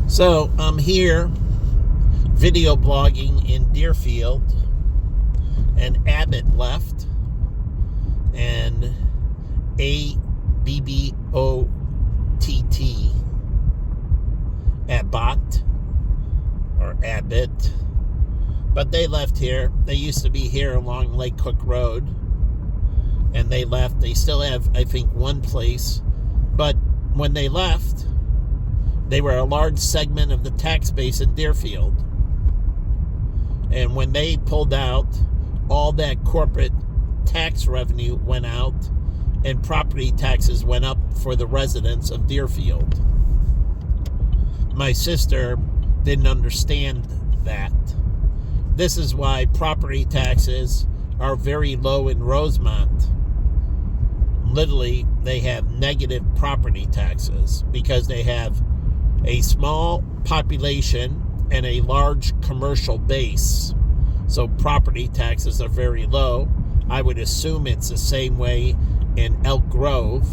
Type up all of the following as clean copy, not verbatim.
So I'm here video blogging in Deerfield, and Abbott left, and ABBOTT, Abbott, or Abbott, but they left here. They used to be here along Lake Cook Road, and they left. They still have, I think, one place, but when they left, they were a large segment of the tax base in Deerfield. And when they pulled out, all that corporate tax revenue went out, and property taxes went up for the residents of Deerfield. My sister didn't understand that. This is why property taxes are very low in Rosemont. Literally, they have negative property taxes because they have a small population and a large commercial base. So property taxes are very low. I would assume it's the same way in Elk Grove,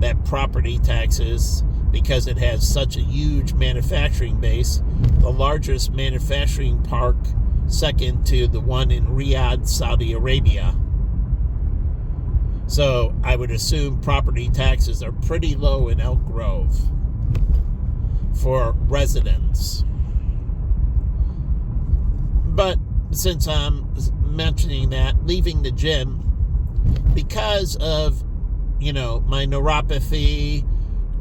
that property taxes, because it has such a huge manufacturing base, the largest manufacturing park, second to the one in Riyadh, Saudi Arabia. So I would assume property taxes are pretty low in Elk Grove for residents. But since I'm mentioning that, leaving the gym, because of, my neuropathy,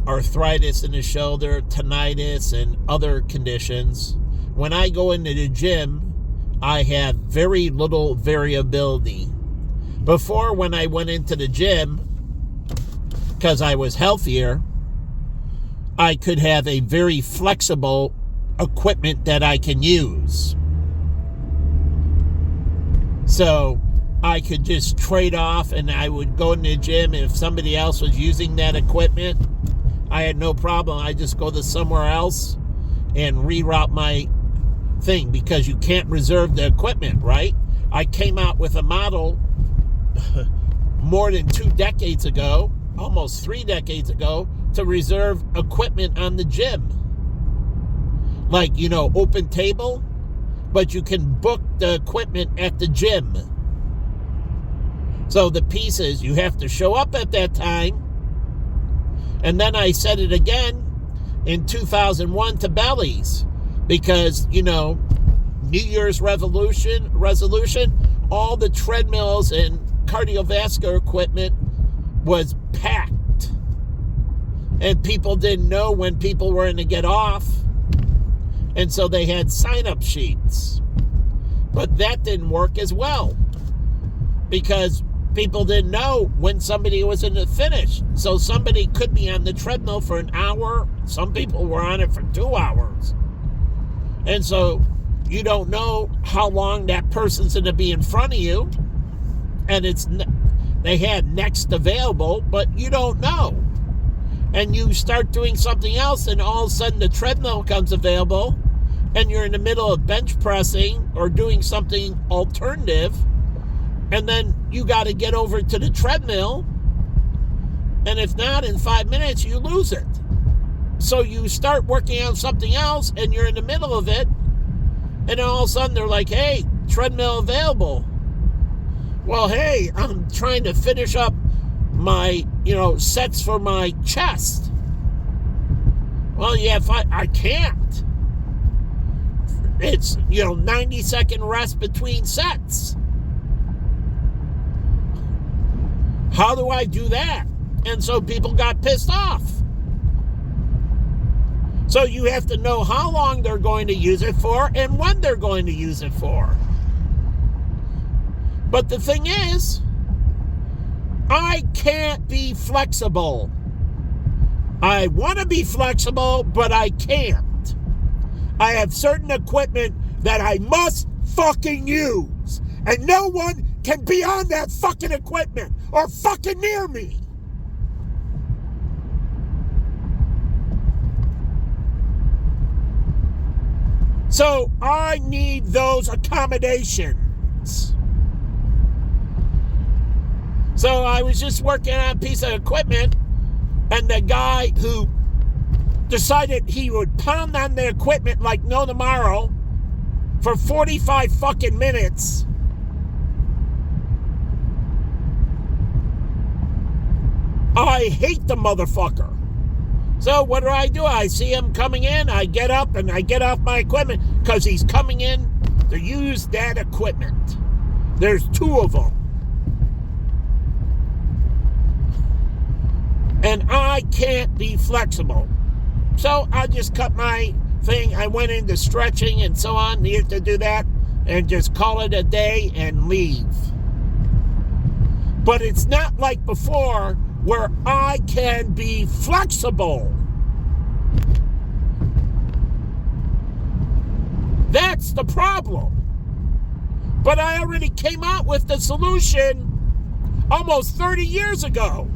arthritis in the shoulder, tinnitus, and other conditions, when I go into the gym, I have very little variability. Before, when I went into the gym, because I was healthier, I could have a very flexible equipment that I can use. So I could just trade off, and I would go in the gym. If somebody else was using that equipment, I had no problem. I just go to somewhere else and reroute my thing, because you can't reserve the equipment, right? I came out with a model more than 2 decades ago, almost 3 decades ago, to reserve equipment on the gym. Like, open table, but you can book the equipment at the gym. So the pieces, you have to show up at that time. And then I said it again in 2001 to Bellies, because, New Year's resolution, all the treadmills and cardiovascular equipment was packed. And people didn't know when people were going to get off. And so they had sign-up sheets. But that didn't work as well, because people didn't know when somebody was in the finish. So somebody could be on the treadmill for an hour. Some people were on it for 2 hours. And so you don't know how long that person's going to be in front of you. And they had next available, but you don't know. And you start doing something else, and all of a sudden the treadmill comes available, and you're in the middle of bench pressing or doing something alternative, and then you got to get over to the treadmill, and if not, in 5 minutes, you lose it. So you start working on something else, and you're in the middle of it, and then all of a sudden they're like, hey, treadmill available. Well, hey, I'm trying to finish up my, sets for my chest. Well, yeah, I can't. It's, 90-second rest between sets. How do I do that? And so people got pissed off. So you have to know how long they're going to use it for and when they're going to use it for. But the thing is, I can't be flexible. I want to be flexible, but I can't. I have certain equipment that I must fucking use, and no one can be on that fucking equipment or fucking near me. So I need those accommodations. So I was just working on a piece of equipment, and the guy who decided he would pound on the equipment like no tomorrow for 45 fucking minutes. I hate the motherfucker. So what do? I see him coming in, I get up and I get off my equipment because he's coming in to use that equipment. There's two of them. And I can't be flexible. So I just cut my thing. I went into stretching and so on, needed to do that, and just call it a day and leave. But it's not like before where I can be flexible. That's the problem. But I already came out with the solution almost 30 years ago.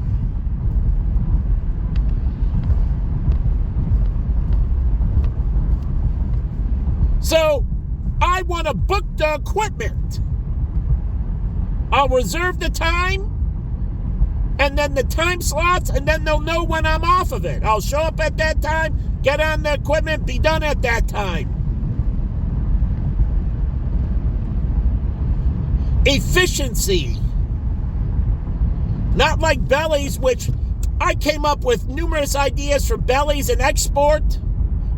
So I want to book the equipment. I'll reserve the time, and then the time slots, and then they'll know when I'm off of it. I'll show up at that time, get on the equipment, be done at that time. Efficiency. Not like Bellies, which I came up with numerous ideas for Bellies and export.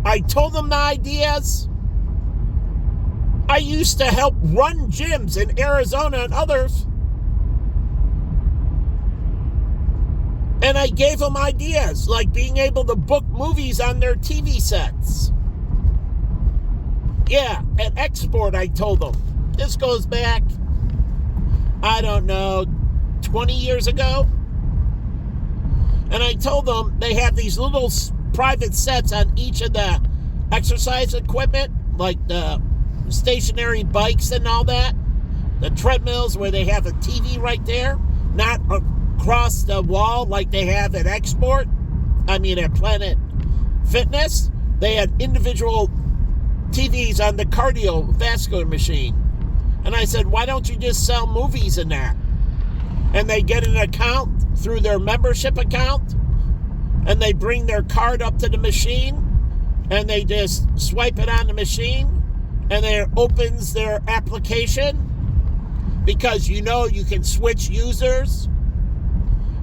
I told them the ideas. I used to help run gyms in Arizona and others. And I gave them ideas, like being able to book movies on their TV sets. Yeah, at export, I told them. This goes back, I don't know, 20 years ago. And I told them they have these little private sets on each of the exercise equipment, like the stationary bikes and all that. The treadmills where they have a TV right there, not across the wall like they have at Export. I mean at Planet Fitness. They had individual TVs on the cardiovascular machine. And I said, why don't you just sell movies in that? And they get an account through their membership account, and they bring their card up to the machine, and they just swipe it on the machine, and it opens their application, because you can switch users.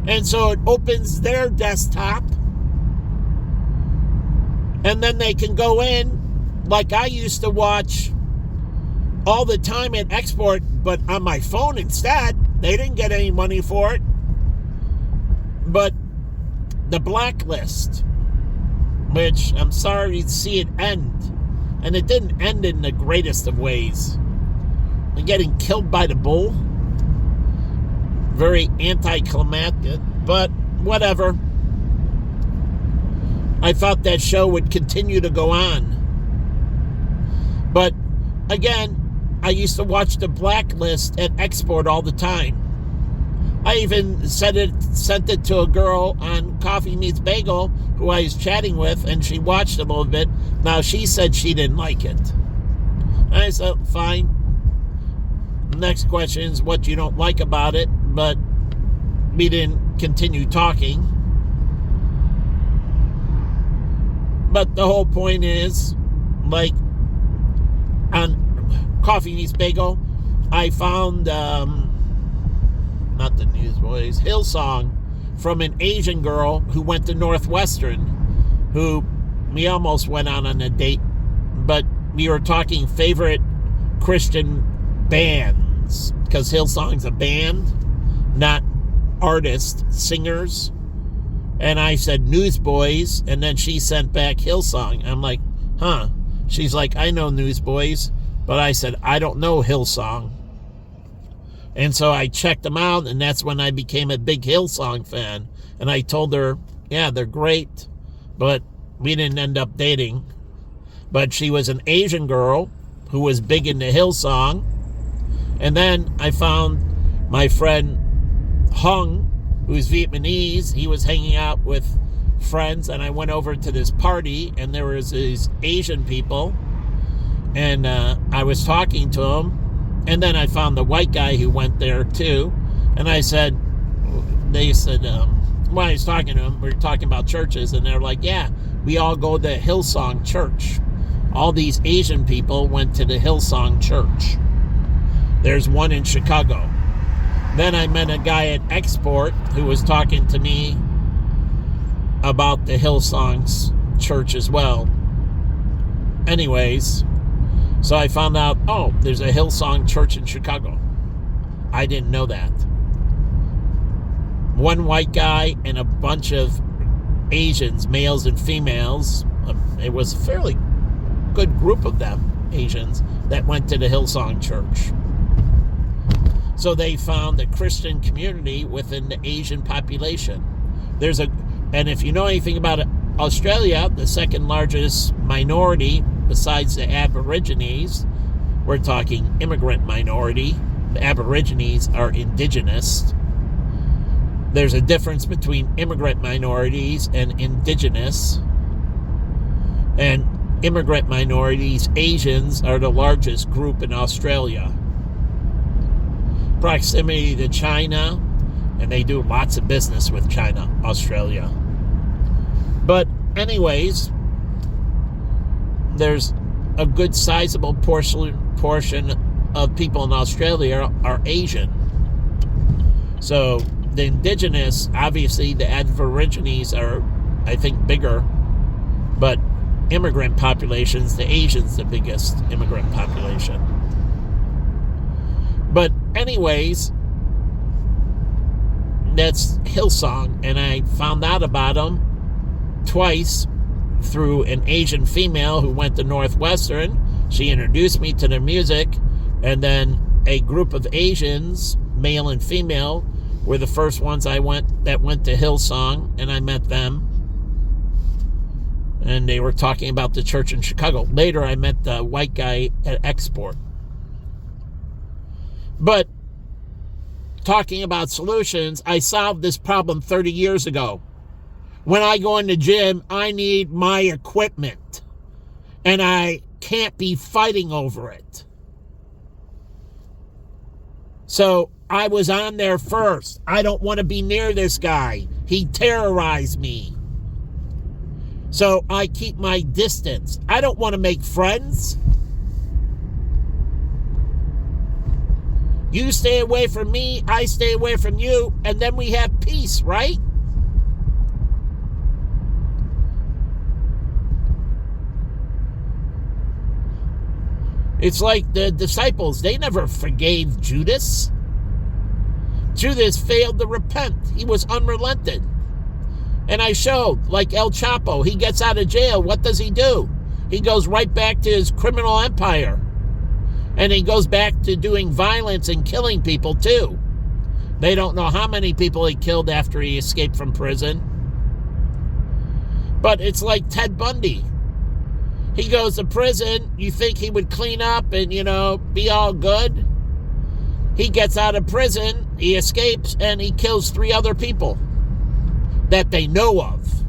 And so it opens their desktop, and then they can go in, like I used to watch all the time at Export, but on my phone instead. They didn't get any money for it. But The Blacklist, which I'm sorry to see it end. And it didn't end in the greatest of ways. And getting killed by the bull. Very anticlimactic, but whatever. I thought that show would continue to go on. But again, I used to watch The Blacklist at Export all the time. I even sent it to a girl on Coffee Meets Bagel who I was chatting with, and she watched it a little bit. Now, she said she didn't like it. I said, fine. Next question is what you don't like about it, but we didn't continue talking. But the whole point is, like, on Coffee Meets Bagel, I found, not the Newsboys, Hillsong, from an Asian girl who went to Northwestern, who we almost went on a date, but we were talking favorite Christian bands, because Hillsong's a band, not artists, singers. And I said Newsboys, and then she sent back Hillsong. I'm like, huh. She's like, I know Newsboys, but I said, I don't know Hillsong. And so I checked them out, and that's when I became a big Hillsong fan. And I told her, yeah, they're great, but we didn't end up dating. But she was an Asian girl who was big into Hillsong. And then I found my friend Hung, who's Vietnamese. He was hanging out with friends, and I went over to this party, and there was these Asian people, and I was talking to him. And then I found the white guy who went there too. And they said, when I was talking to them, we were talking about churches, and they're like, yeah, we all go to Hillsong Church. All these Asian people went to the Hillsong Church. There's one in Chicago. Then I met a guy at Export who was talking to me about the Hillsong's church as well. Anyways, so I found out, oh, there's a Hillsong church in Chicago. I didn't know that. One white guy and a bunch of Asians, males and females. It was a fairly good group of them, Asians, that went to the Hillsong Church. So they found a Christian community within the Asian population. And if you know anything about Australia, the second largest minority besides the Aborigines, we're talking immigrant minority. The Aborigines are indigenous. There's a difference between immigrant minorities and indigenous. And immigrant minorities, Asians, are the largest group in Australia. Proximity to China, and they do lots of business with China, Australia. But anyways, there's a good sizable portion of people in Australia are Asian. So the indigenous, obviously the Aborigines are, I think, bigger, but immigrant populations, the Asians, the biggest immigrant population. But anyways, that's Hillsong, and I found out about them twice through an Asian female who went to Northwestern. She introduced me to their music, and then a group of Asians, male and female, were the first ones that went to Hillsong, and I met them. And they were talking about the church in Chicago. Later, I met the white guy at Export. But talking about solutions, I solved this problem 30 years ago. When I go in the gym, I need my equipment, and I can't be fighting over it. So I was on there first. I don't want to be near this guy. He terrorized me. So I keep my distance. I don't want to make friends. You stay away from me, I stay away from you, and then we have peace, right? It's like the disciples, they never forgave Judas. Judas failed to repent. He was unrelenting. And I showed, like El Chapo, he gets out of jail. What does he do? He goes right back to his criminal empire. And he goes back to doing violence and killing people too. They don't know how many people he killed after he escaped from prison. But it's like Ted Bundy. He goes to prison. You think he would clean up and, be all good? He gets out of prison, he escapes, and he kills 3 other people that they know of.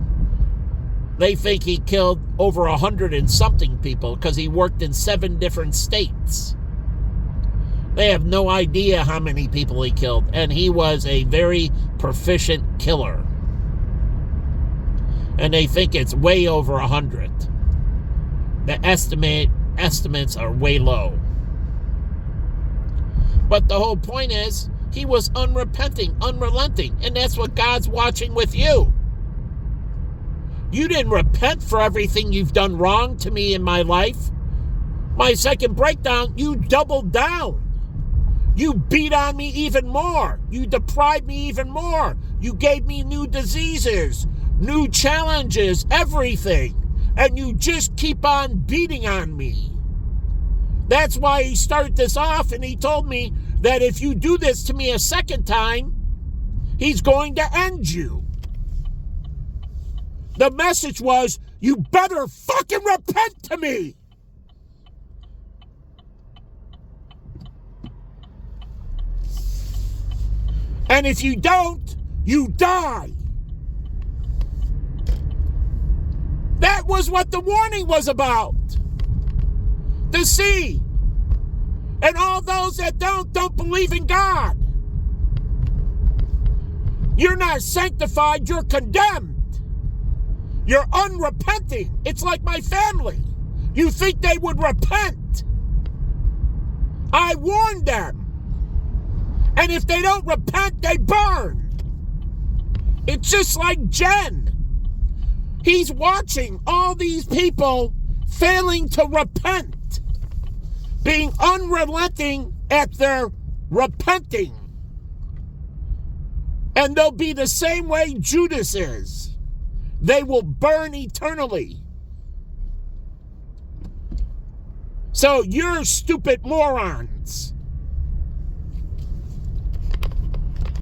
They think he killed over 100 and something people because he worked in 7 different states. They have no idea how many people he killed, and he was a very proficient killer. And they think it's way over 100. The estimates are way low. But the whole point is, he was unrepenting, unrelenting, and that's what God's watching with you. You didn't repent for everything you've done wrong to me in my life. My second breakdown, you doubled down. You beat on me even more. You deprived me even more. You gave me new diseases, new challenges, everything. And you just keep on beating on me. That's why he started this off, and he told me that if you do this to me a second time, he's going to end you. The message was, you better fucking repent to me. And if you don't, you die. That was what the warning was about. To see. And all those that don't believe in God. You're not sanctified, you're condemned. You're unrepenting. It's like my family. You think they would repent? I warned them. And if they don't repent, they burn. It's just like Jen. He's watching all these people failing to repent, being unrelenting at their repenting. And they'll be the same way Judas is. They will burn eternally. So you're stupid morons.